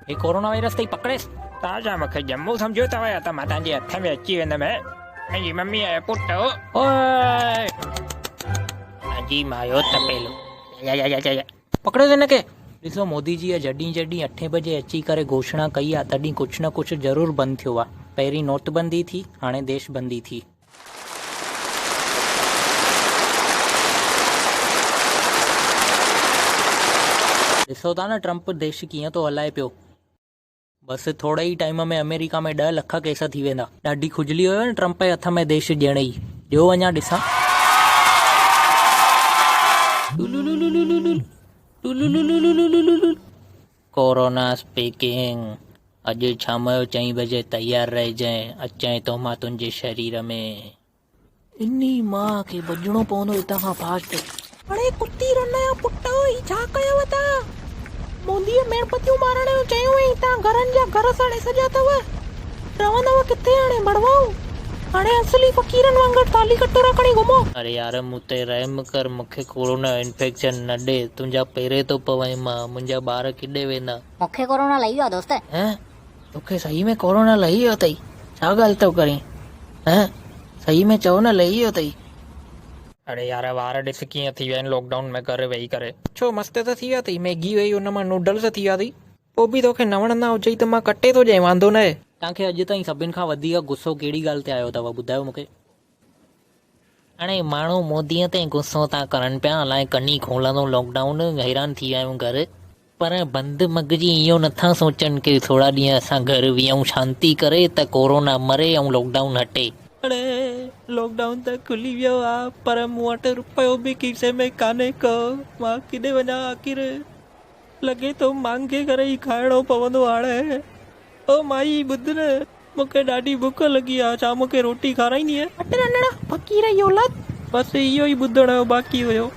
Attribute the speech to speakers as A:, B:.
A: हे corona virus तई पकड़ेस ताजा मूंखे जम्मू सम्झो हुया त मां तव्हांजे हथ में अची वेंदुमि। पंहिंजी मम्मीअ जो पुटु ओए जी मायो तपेलो पकड़ो हिनखे। ॾिसो मोदी जीअ जॾहिं जॾहिं 8 बजे अची करे घोषणा कई आहे तॾहिं कुझु न कुझु ज़रूरु बंदि थियो आहे। पहिरीं नोटबंदी थी, हाणे देशबंदी थी। ॾिसो था न ट्रंप देश कीअं थो हलाए पियो। बसि थोरे ई टाइम में अमेरिका में 10 लख केस थी वेंदा। ॾाढी खुजली हुयो न ट्रंप जे हथ में देश ॾियण ई। ॾियो अञा ॾिसां। Corona speaking. अॼु शाम जो 4 बजे तैयार रहिजांइ, अचांइ तो मां तुंहिंजे शरीर में। इन्ही मां खे भॼणो पवंदो हितां खां फास्ट। अड़े कुत्ती रन जा पुट, ही छा कयव तव्हां? मोदीअ मेणबतियूं मारण जो चयो हुई, तव्हां घरनि जा घर साड़े सॼा अथव। रहंदव किथे हाणे बड़वाओ? हाणे असली फ़कीरनि वांगुरु थाली कटोरा खणी घुमो। अरे यार मूं ते रहम कर, मूंखे कोरोना इन्फेक्शन न ॾे। तुंहिंजा पेरे थो पवई मां, मुंहिंजा ॿार किॾे वेंदा?
B: मूंखे कोरोना लही वियो आहे दोस्त।
A: हैं? तोखे सही में कोरोना लही वियो अथई? छा ॻाल्हि थो करीं? हैं? सही में चओ न लही वियो अथई? अरे यार वार ॾिस कीअं थी विया आहिनि लॉकडाउन में घर वेही करे। छो मस्त त थी विया अथई, मैगी वेई हुन मां नूडल्स थी विया अथई। पोइ बि तोखे न वणंदा हुजई त मां कटे थो ॾियां, वांदो न आहे। तव्हांखे अॼु ताईं सभिनि खां वधीक गुस्सो कहिड़ी ॻाल्हि ते आयो अथव, ॿुधायो मूंखे। हाणे माण्हू मोदीअ ते गुस्सो था करनि पिया, अलाए कनी खोलंदो लॉकडाउन, हैरान थी विया आहियूं घर। पर बंदि मगजी इहो नथा सोचनि कि थोरा ॾींहं असां घर वियूं शांती करे त कोरोना मरे ऐं लॉकडाउन हटे। अड़े लॉकडाउन त खुली वियो आहे, पर मूं वटि रुपयो बि खीसे में कान्हे को। मां किॾे वञा आख़िर? लॻे थो मांगे करे ई खाइणो पवंदो हाणे। ओ माई ॿुध न, मूंखे ॾाढी बुख लॻी आहे, छा मूंखे रोटी खाराईंदीअ? अट नंढड़ा फ़क़ीर जी औलाद। बसि इहो ई ॿुधण जो बाक़ी हुयो।